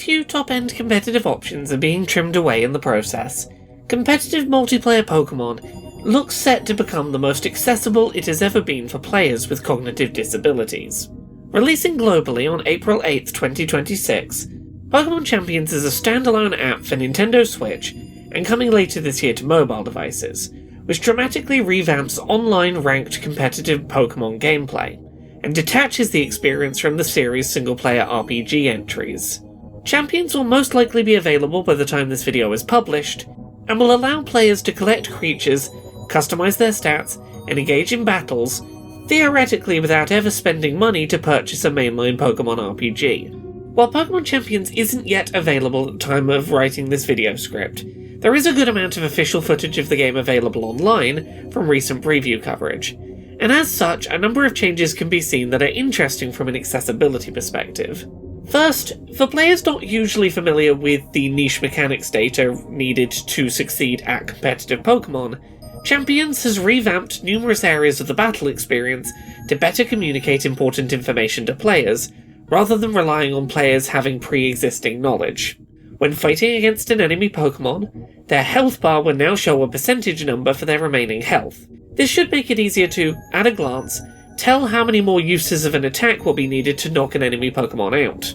few top-end competitive options are being trimmed away in the process, competitive multiplayer Pokémon looks set to become the most accessible it has ever been for players with cognitive disabilities. Releasing globally on April 8, 2026, Pokémon Champions is a standalone app for Nintendo Switch and coming later this year to mobile devices, which dramatically revamps online ranked competitive Pokémon gameplay, and detaches the experience from the series' single-player RPG entries. Champions will most likely be available by the time this video is published, and will allow players to collect creatures, customize their stats, and engage in battles, theoretically without ever spending money to purchase a mainline Pokémon RPG. While Pokémon Champions isn't yet available at the time of writing this video script, there is a good amount of official footage of the game available online from recent preview coverage, and as such, a number of changes can be seen that are interesting from an accessibility perspective. First, for players not usually familiar with the niche mechanics data needed to succeed at competitive Pokémon, Champions has revamped numerous areas of the battle experience to better communicate important information to players, rather than relying on players having pre-existing knowledge. When fighting against an enemy Pokémon, their health bar will now show a percentage number for their remaining health. This should make it easier to, at a glance, tell how many more uses of an attack will be needed to knock an enemy Pokémon out.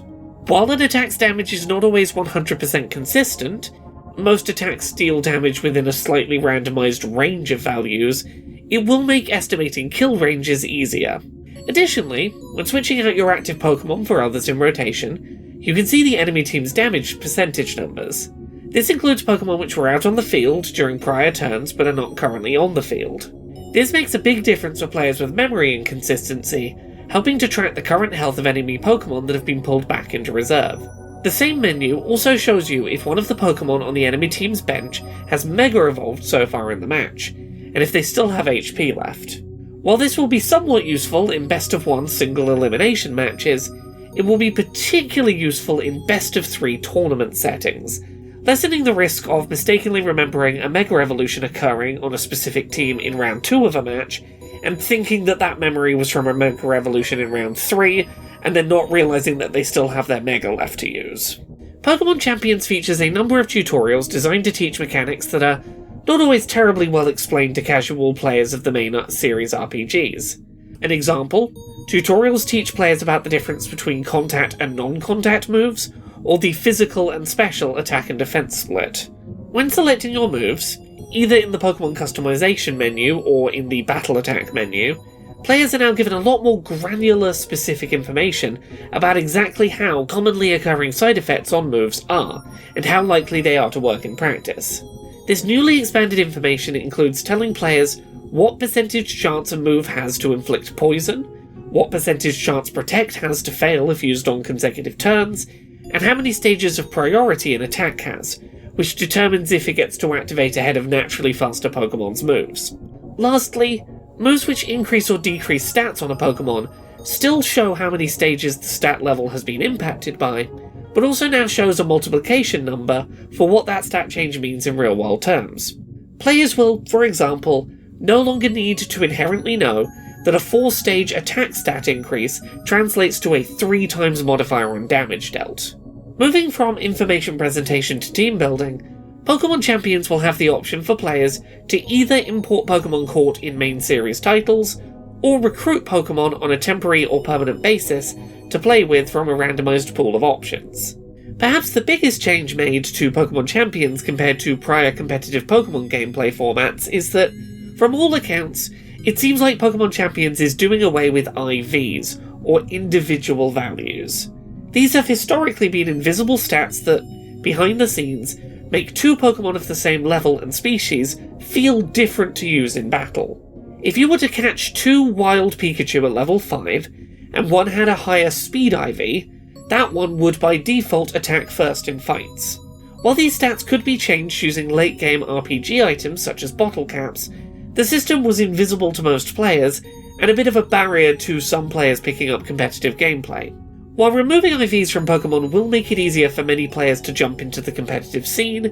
While an attack's damage is not always 100% consistent, most attacks deal damage within a slightly randomized range of values, it will make estimating kill ranges easier. Additionally, when switching out your active Pokémon for others in rotation, you can see the enemy team's damage percentage numbers. This includes Pokémon which were out on the field during prior turns but are not currently on the field. This makes a big difference for players with memory inconsistency, helping to track the current health of enemy Pokémon that have been pulled back into reserve. The same menu also shows you if one of the Pokémon on the enemy team's bench has Mega Evolved so far in the match, and if they still have HP left. While this will be somewhat useful in best of one single elimination matches, it will be particularly useful in best of 3 tournament settings, lessening the risk of mistakenly remembering a Mega Evolution occurring on a specific team in round 2 of a match, and thinking that that memory was from a Mega Evolution in round 3, and then not realizing that they still have their Mega left to use. Pokémon Champions features a number of tutorials designed to teach mechanics that are not always terribly well explained to casual players of the main series RPGs. An example, tutorials teach players about the difference between contact and non-contact moves, or the physical and special attack and defense split. When selecting your moves, either in the Pokémon customization menu or in the battle attack menu, players are now given a lot more granular specific information about exactly how commonly occurring side effects on moves are, and how likely they are to work in practice. This newly expanded information includes telling players what percentage chance a move has to inflict poison, what percentage chance Protect has to fail if used on consecutive turns, and how many stages of priority an attack has, which determines if it gets to activate ahead of naturally faster Pokémon's moves. Lastly, moves which increase or decrease stats on a Pokémon still show how many stages the stat level has been impacted by, but also now shows a multiplication number for what that stat change means in real-world terms. Players will, for example, no longer need to inherently know that a 4-stage attack stat increase translates to a 3 times modifier on damage dealt. Moving from information presentation to team building, Pokémon Champions will have the option for players to either import Pokémon caught in main series titles, or recruit Pokémon on a temporary or permanent basis to play with from a randomized pool of options. Perhaps the biggest change made to Pokémon Champions compared to prior competitive Pokémon gameplay formats is that, from all accounts, it seems like Pokémon Champions is doing away with IVs, or individual values. These have historically been invisible stats that, behind the scenes, make 2 Pokémon of the same level and species feel different to use in battle. If you were to catch 2 wild Pikachu at level 5, and one had a higher speed IV, that one would by default attack first in fights. While these stats could be changed using late-game RPG items such as bottle caps, the system was invisible to most players, and a bit of a barrier to some players picking up competitive gameplay. While removing IVs from Pokémon will make it easier for many players to jump into the competitive scene,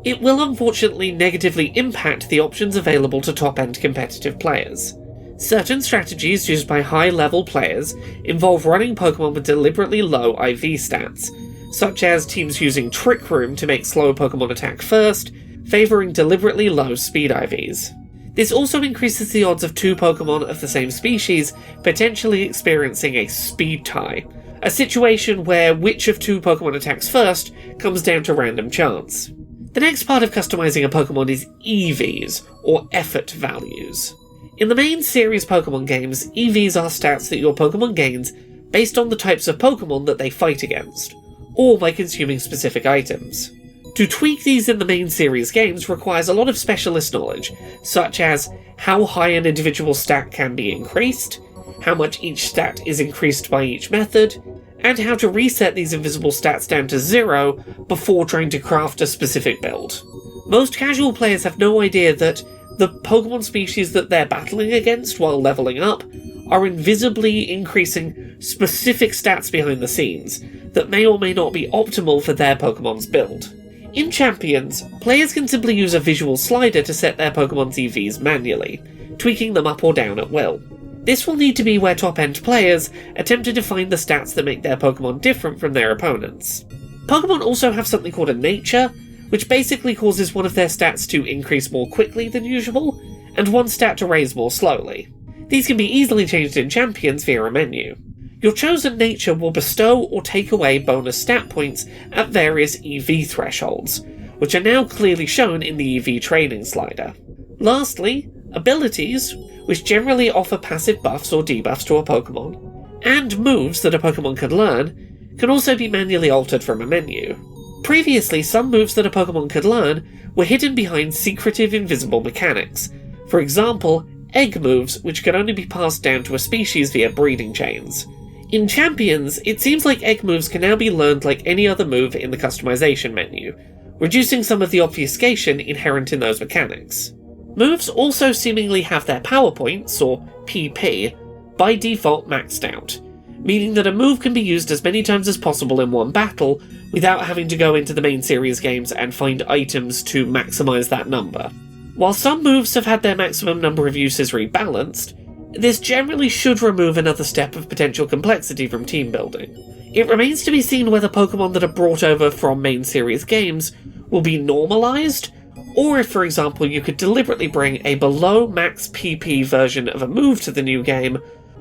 it will unfortunately negatively impact the options available to top-end competitive players. Certain strategies used by high-level players involve running Pokémon with deliberately low IV stats, such as teams using Trick Room to make slow Pokemon attack first, favouring deliberately low speed IVs. This also increases the odds of two Pokemon of the same species potentially experiencing a speed tie, a situation where which of two Pokemon attacks first comes down to random chance. The next part of customizing a Pokemon is EVs, or effort values. In the main series Pokemon games, EVs are stats that your Pokemon gains based on the types of Pokemon that they fight against, or by consuming specific items. To tweak these in the main series games requires a lot of specialist knowledge, such as how high an individual stat can be increased, how much each stat is increased by each method, and how to reset these invisible stats down to 0 before trying to craft a specific build. Most casual players have no idea that the Pokemon species that they're battling against while leveling up are invisibly increasing specific stats behind the scenes that may or may not be optimal for their Pokemon's build. In Champions, players can simply use a visual slider to set their Pokemon's EVs manually, tweaking them up or down at will. This will need to be where top-end players attempt to define the stats that make their Pokemon different from their opponents. Pokemon also have something called a nature, which basically causes one of their stats to increase more quickly than usual, and one stat to raise more slowly. These can be easily changed in Champions via a menu. Your chosen nature will bestow or take away bonus stat points at various EV thresholds, which are now clearly shown in the EV training slider. Lastly, abilities, which generally offer passive buffs or debuffs to a Pokemon, and moves that a Pokemon can learn, can also be manually altered from a menu. Previously, some moves that a Pokemon could learn were hidden behind secretive invisible mechanics. For example, egg moves, which could only be passed down to a species via breeding chains. In Champions, it seems like egg moves can now be learned like any other move in the customization menu, reducing some of the obfuscation inherent in those mechanics. Moves also seemingly have their power points, or PP, by default maxed out, meaning that a move can be used as many times as possible in one battle without having to go into the main series games and find items to maximise that number. While some moves have had their maximum number of uses rebalanced, this generally should remove another step of potential complexity from team building. It remains to be seen whether Pokemon that are brought over from main series games will be normalised, or if, for example, you could deliberately bring a below max PP version of a move to the new game,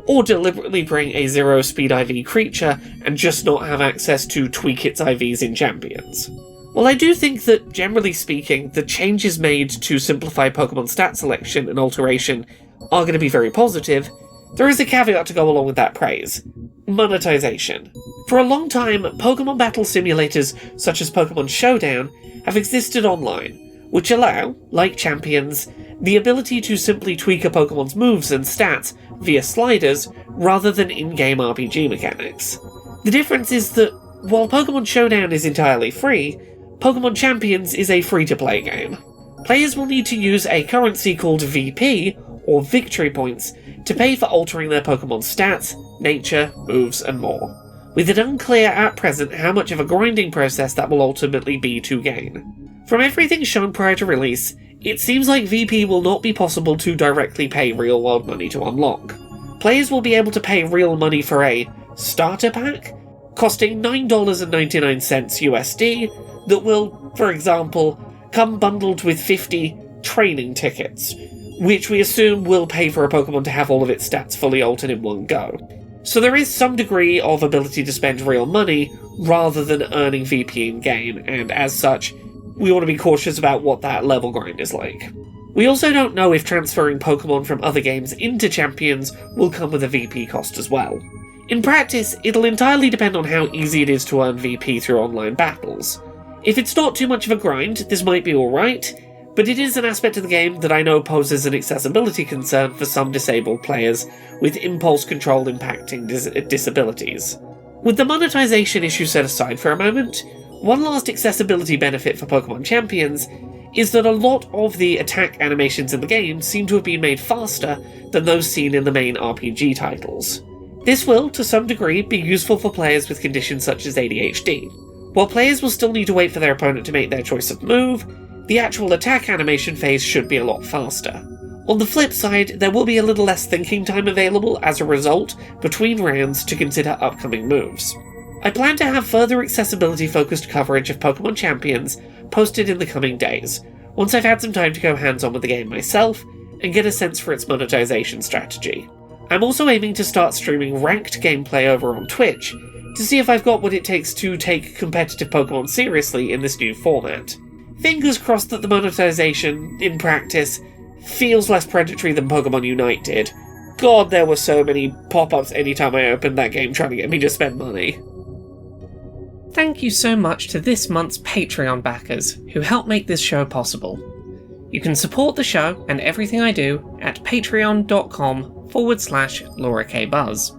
or deliberately bring a 0 speed IV creature and just not have access to tweak its IVs in Champions. While I do think that, generally speaking, the changes made to simplify Pokemon stat selection and alteration are going to be very positive, there is a caveat to go along with that praise: monetization. For a long time, Pokemon battle simulators such as Pokemon Showdown have existed online, which allow, like Champions, the ability to simply tweak a Pokemon's moves and stats via sliders rather than in-game RPG mechanics. The difference is that, while Pokemon Showdown is entirely free, Pokemon Champions is a free-to-play game. Players will need to use a currency called VP, or Victory Points, to pay for altering their Pokemon's stats, nature, moves, and more, with it unclear at present how much of a grinding process that will ultimately be to gain. From everything shown prior to release, it seems like VP will not be possible to directly pay real-world money to unlock. Players will be able to pay real money for a starter pack, costing $9.99 USD, that will, for example, come bundled with 50 training tickets, which we assume will pay for a Pokemon to have all of its stats fully altered in one go. So there is some degree of ability to spend real money rather than earning VP in-game, and as such, we want to be cautious about what that level grind is like. We also don't know if transferring Pokemon from other games into Champions will come with a VP cost as well. In practice, it'll entirely depend on how easy it is to earn VP through online battles. If it's not too much of a grind, this might be alright, but it is an aspect of the game that I know poses an accessibility concern for some disabled players with impulse control impacting disabilities. With the monetization issue set aside for a moment, one last accessibility benefit for Pokemon Champions is that a lot of the attack animations in the game seem to have been made faster than those seen in the main RPG titles. This will, to some degree, be useful for players with conditions such as ADHD. While players will still need to wait for their opponent to make their choice of move, the actual attack animation phase should be a lot faster. On the flip side, there will be a little less thinking time available as a result between rounds to consider upcoming moves. I plan to have further accessibility-focused coverage of Pokémon Champions posted in the coming days, once I've had some time to go hands-on with the game myself and get a sense for its monetization strategy. I'm also aiming to start streaming ranked gameplay over on Twitch, to see if I've got what it takes to take competitive Pokémon seriously in this new format. Fingers crossed that the monetization, in practice, feels less predatory than Pokémon Unite did. God, there were so many pop-ups anytime I opened that game trying to get me to spend money. Thank you so much to this month's Patreon backers, who help make this show possible. You can support the show and everything I do at patreon.com/LauraKBuzz.